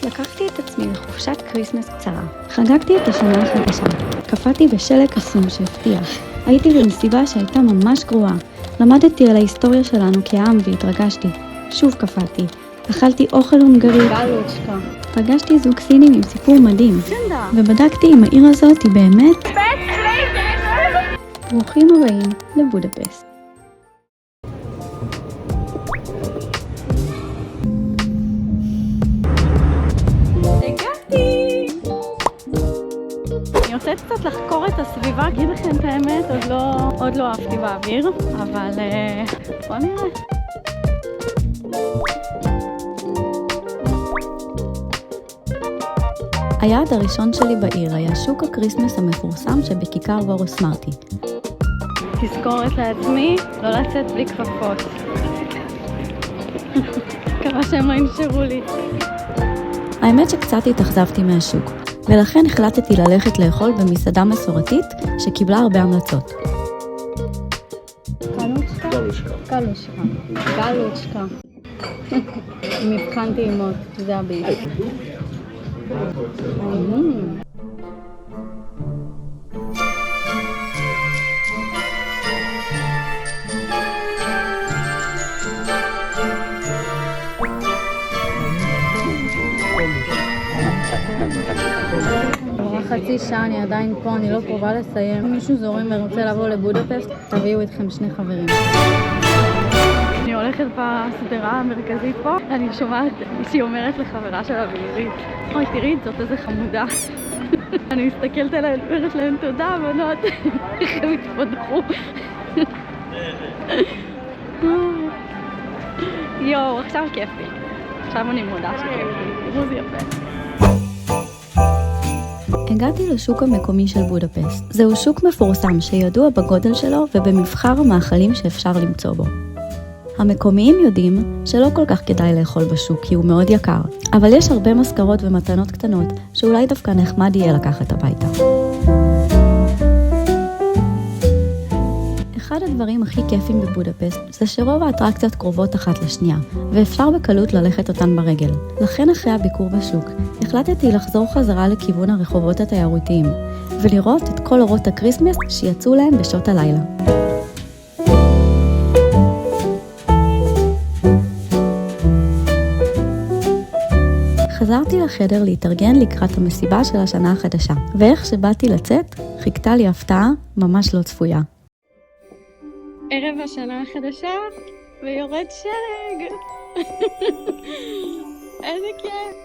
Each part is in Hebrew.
לקחתי את עצמי לחופשת קריסמס קצרה. חגגתי את השנה החדשה. קפאתי בשלג קסום שהפתיע. הייתי במסיבה שהייתה ממש גרועה. למדתי על ההיסטוריה שלנו כעם והתרגשתי. שוב קפאתי. אכלתי אוכל הונגרי. גלוצ'קה. פגשתי זוג סינים עם סיפור מדהים. ובדקתי אם העיר הזאת היא באמת... ברוכים הבאים לבודפסט. אני יוצאת קצת לחקור את הסביבה, אגיד לכם את האמת, עוד לא אהבתי באוויר, אבל בוא נראה. היעד הראשון שלי בעיר היה שוק הקריסמס המפורסם שבכיכר וורס מרטי. תזכורת לעצמי, לא לצאת בלי כפפות. מקווה שהם לא ינשרו לי. האמת שקצת התאכזבתי מהשוק, ולכן החלטתי ללכת לאכול במסעדה מסורתית שקיבלה הרבה המלצות. גלוצ'קה. עם מבחן טעימות, זה הביט. חצי שעה, אני עדיין פה, אני לא קרובה לסיים. אם מישהו זורם ורוצה לבוא לבודפסט, תביאו איתכם 2 חברים. אני הולכת בסדרה המרכזית פה, אני שומעת שהיא אומרת לחברה שלה בעברית, אוי תראי, זאת איזה חמודה. אני מסתכלת עליהן, אומרת להן תודה בנות, איך הם התפתחו. יואו, עכשיו כיף לי. עכשיו אני מודה שכיף לי, תראו זה יפה. הגעתי לשוק המקומי של בודפסט. זהו שוק מפורסם שידוע בגודל שלו ובמבחר המאכלים שאפשר למצוא בו. המקומיים יודעים שלא כל כך כדאי לאכול בשוק כי הוא מאוד יקר, אבל יש הרבה מזכרות ומתנות קטנות שאולי דווקא נחמד יהיה לקחת הביתה. אחד הדברים הכי כיפים בבודפסט זה שרוב האטרקציות קרובות אחת לשנייה, ואפשר בקלות ללכת אותן ברגל. לכן אחרי הביקור בשוק, החלטתי לחזור חזרה לכיוון הרחובות התיירותיים, ולראות את כל אורות הקריסמס שיצאו להם בשעות הלילה. חזרתי לחדר להתארגן לקראת המסיבה של השנה החדשה, ואיך שבאתי לצאת, חיכתה לי הפתעה ממש לא צפויה. ערב השנה החדשה, ויורד שלג. איזה כיף.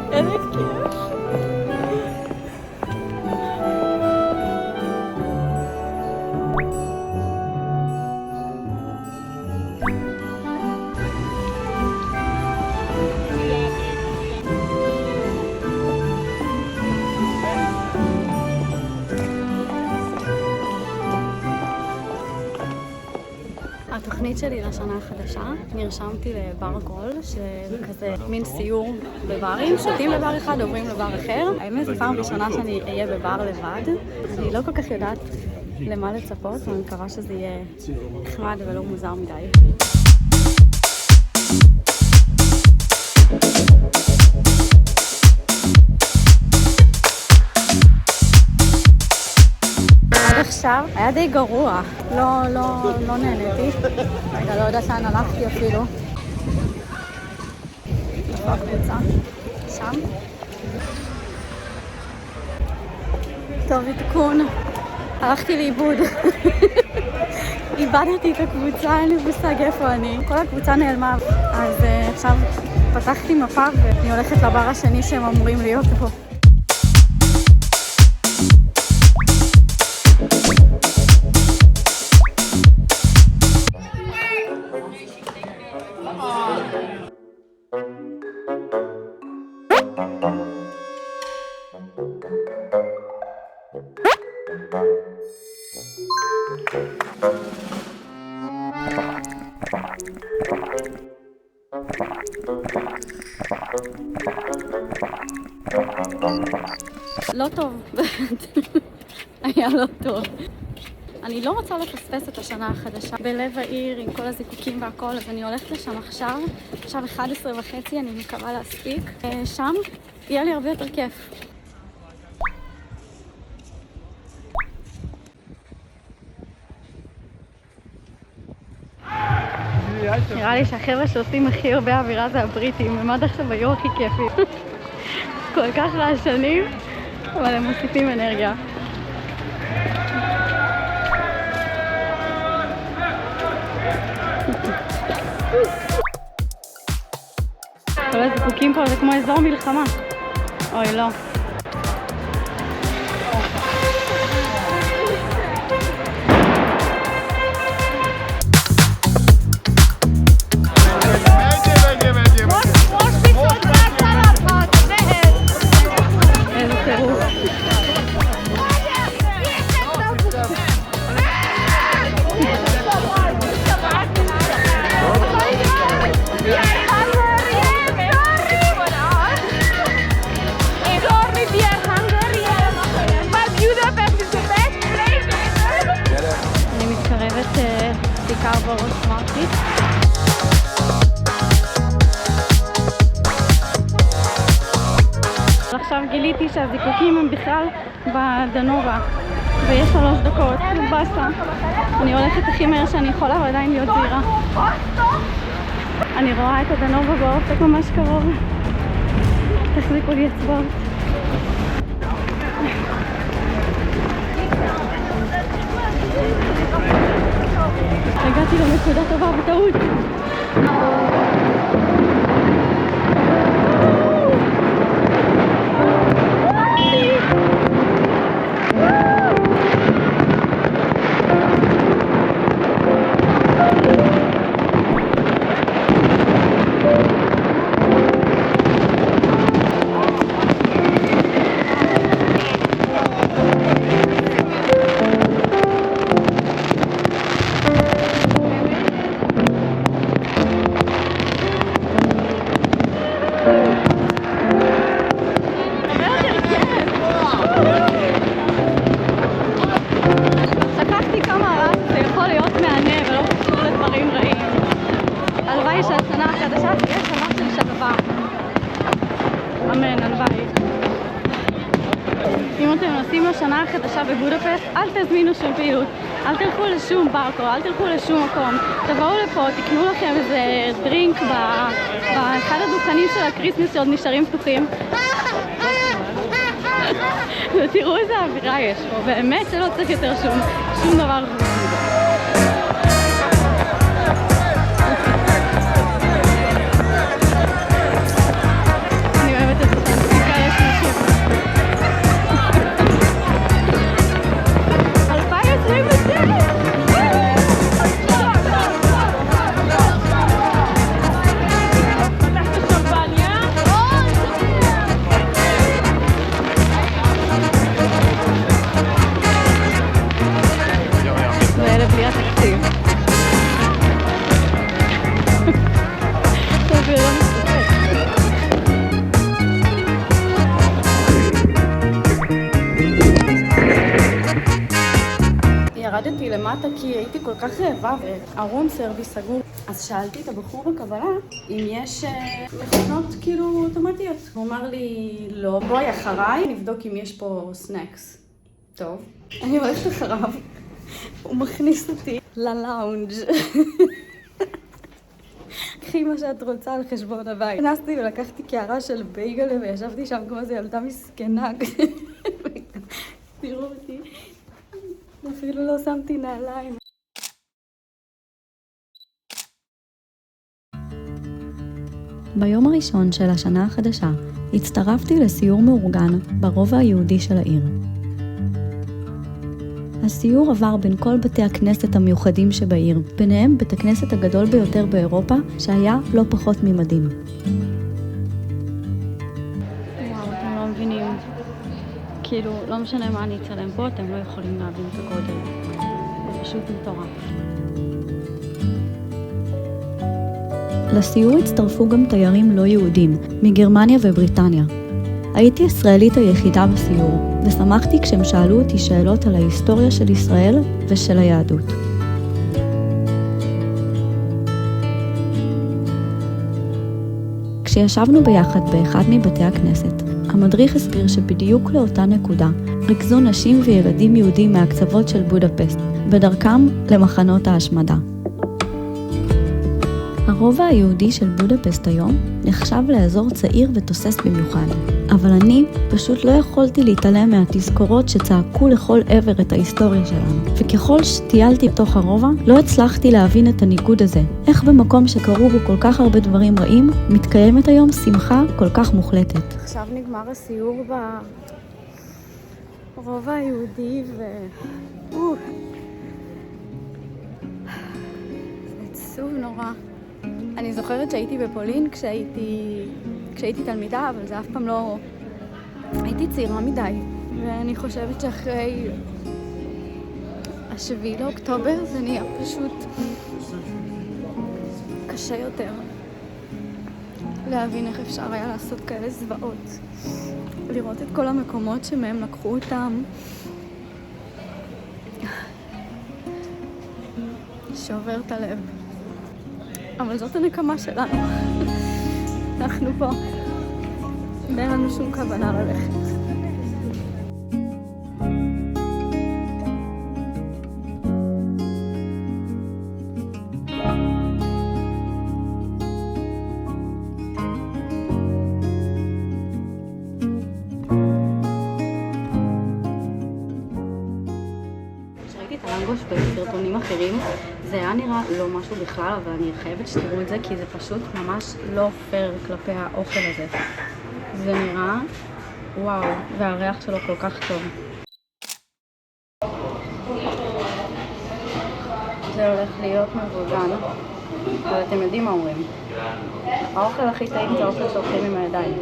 איזה כיף. התוכנית שלי לשנה החדשה, נרשמתי לבר גול, שזה כזה מין סיור בברים, שותים לבר אחד, עוברים לבר אחר. האמת זו פעם ראשונה שאני אהיה בבר לבד. אני לא כל כך יודעת למה לצפות, ואני מקווה שזה יהיה נחמד ולא מוזר מדי. עכשיו היה די גרוע, לא נהניתי. רגע, לא יודעת לאן הלכתי אפילו. איפה הקבוצה? שם? טוב, עדכון. הלכתי לאיבוד. איבדתי את הקבוצה, אין לי מושג איפה אני. כל הקבוצה נעלמה. אז עכשיו פתחתי מפה ואני הולכת לבר השני שהם אמורים להיות פה. לא טוב, היה לא טוב. אני לא רוצה לפספס את השנה החדשה בלב העיר עם כל הזיקוקים והכל, אז אני הולכת לשם עכשיו 11:30, אני מקווה להספיק. שם יהיה לי הרבה יותר כיף. נראה לי שהחבר'ה שעושים הכי הרבה אווירה זה הבריטים, הם עד עכשיו היו הכי כיפים. כל כך רעשנים, אבל הם מוסיפים אנרגיה. כל הזיקוקים פה זה כמו אזור מלחמה. אוי, לא. בעיקר בראש מרקי. עכשיו גיליתי שהזיקוקים הם בכלל בדנובה ויש 3 דקות, בסה. אני הולכת הכי מהר שאני יכולה ועדיין להיות זהירה. אני רואה את הדנובה באופק ממש קרוב. תחזיקו לי אצבעות. הגעתי לנקודה טובה בטעות. שהשנה החדשה תהיה שנה של שלווה. אמן, הלוואי. אם אתם נוסעים לשנה החדשה בבודפשט, אל תזמינו שום פעילות, אל תלכו לשום ברקו, אל תלכו לשום מקום. תבואו לפה, תקנו לכם איזה דרינק באחד הדוכנים של הקריסמס שעוד נשארים פתוחים. ותראו איזה אווירה יש פה, באמת שלא צריך יותר שום דבר. ירדתי למטה כי הייתי כל כך רעבה והרום סרוויס סגור. אז שאלתי את הבחור בקבלה אם יש מכונות כאילו אוטומטיות. הוא אמר לי לא, בואי אחריי נבדוק אם יש פה סנקס. טוב, אני הולכת אחריו. הוא מכניס אותי ללאונג'. קחי מה שאת רוצה על חשבון הבית. נכנסתי ולקחתי קערה של בייגלה וישבתי שם כמו איזה ילדה מסכנה. תראו אותי. אפילו לא שמתי נעליים. ביום הראשון של השנה החדשה הצטרפתי לסיור מאורגן ברובע היהודי של העיר. הסיור עבר בין כל בתי הכנסת המיוחדים שבעיר, ביניהם בית הכנסת הגדול ביותר באירופה שהיה לא פחות ממדהים. וואו, אתם לא מבינים. כאילו, לא משנה מה אני אצלם פה, אתם לא יכולים להבין את הגודל. זה פשוט מטורף. לסיור הצטרפו גם תיירים לא יהודים, מגרמניה ובריטניה. הייתי ישראלית היחידה בסיור, ושמחתי כשהם שאלו אותי שאלות על ההיסטוריה של ישראל ושל היהדות. כשישבנו ביחד באחד מבתי הכנסת, המדריך הסביר שבדיוק לאותה נקודה ריכזו נשים וילדים יהודים מהקצוות של בודפשט, בדרכם למחנות ההשמדה. הרובע היהודי של בודפשט היום נחשב לאזור צעיר ותוסס במיוחד, אבל אני פשוט לא יכולתי להתעלם מהתזכורות שצעקו לכל עבר את ההיסטוריה שלנו. וככל שטיילתי בתוך הרובע, לא הצלחתי להבין את הניגוד הזה. איך במקום שקרו בו כל כך הרבה דברים רעים, מתקיימת היום שמחה כל כך מוחלטת. עכשיו נגמר הסיור ברובע היהודי זה עצוב נורא. אני זוכרת שהייתי בפולין כשהייתי תלמידה, אבל זה אף פעם לא... הייתי צעירה מדי, ואני חושבת שאחרי 7 לאוקטובר זה נהיה פשוט קשה יותר להבין איך אפשר היה לעשות כאלה זוועות. לראות את כל המקומות שמהם לקחו אותם. שובר את הלב. אבל זאת הנקמה שלנו. אנחנו פה. ואין לנו שום כוונה ללכת. כשראיתי את הלנגוש בסרטונים אחרים, זה היה נראה לא משהו בכלל, אבל אני חייבת שתראו את זה, כי זה פשוט ממש לא פייר כלפי האוכל הזה. זה נראה וואו, והריח שלו כל כך טוב. זה הולך להיות מבוגן, אבל אתם יודעים מה אומרים. האוכל הכי טעים זה האוכל שאוכלים עם הידיים.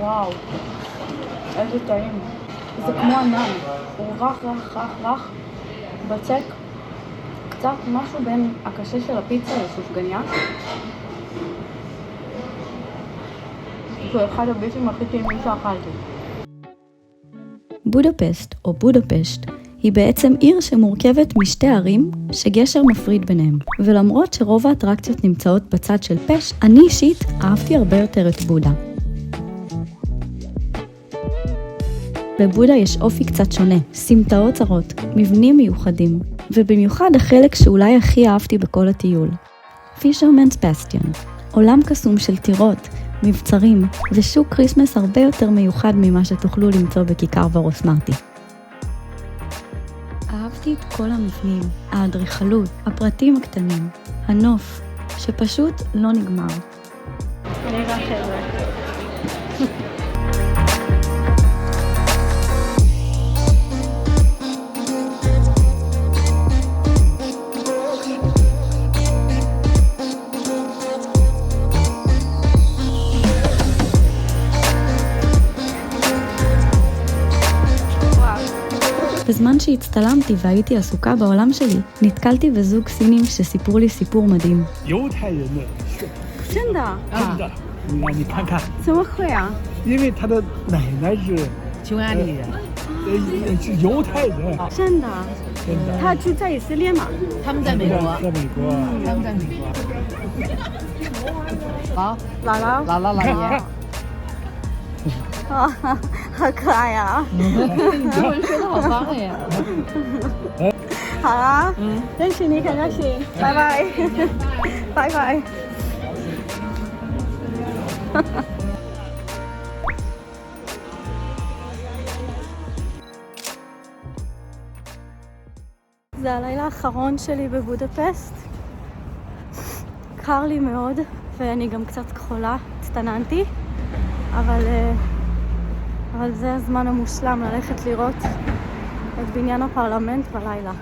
וואו, איזה טעים. זה כמו ענן, הוא רך, בצק, קצת משהו בין הקשה של הפיצה לסופגניה. זה אחד הביסים הכי טעימים שאכלתי. בודפשט או בודפשט היא בעצם עיר שמורכבת משתי ערים שגשר מפריד ביניהם. ולמרות שרוב האטרקציות נמצאות בצד של פשט, אני אישית אהבתי הרבה יותר את בודה. לבודה יש אופי קצת שונה, סמטאות צרות, מבנים מיוחדים, ובמיוחד החלק שאולי הכי אהבתי בכל הטיול. פישרמנס בסטיון, עולם קסום של טירות, מבצרים, ושוק קריסמס הרבה יותר מיוחד ממה שתוכלו למצוא בכיכר ורוסמרטי. אהבתי את כל המבנים, האדריכלות, הפרטים הקטנים, הנוף, שפשוט לא נגמר. אני חבר'ה. בזמן שהצטלמתי והייתי עסוקה בעולם שלי, נתקלתי בזוג סינים שסיפרו לי סיפור מדהים. 犹太人的真的？真的，你看看，怎么会啊？因为他的奶奶是匈牙利人，是犹太人，真的？真的。他住在以色列嘛？他们在美国，在美国，他们在美国。好，姥姥？姥姥姥爷，哦，好可爱呀！中文说的好棒哎呀！好啊，认识你很高兴，拜拜，拜拜。זה הלילה האחרון שלי בבודפשט. קר לי מאוד ואני גם קצת כחולה, הצטננתי, אבל זה הזמן המושלם ללכת לראות את בניין הפרלמנט בלילה.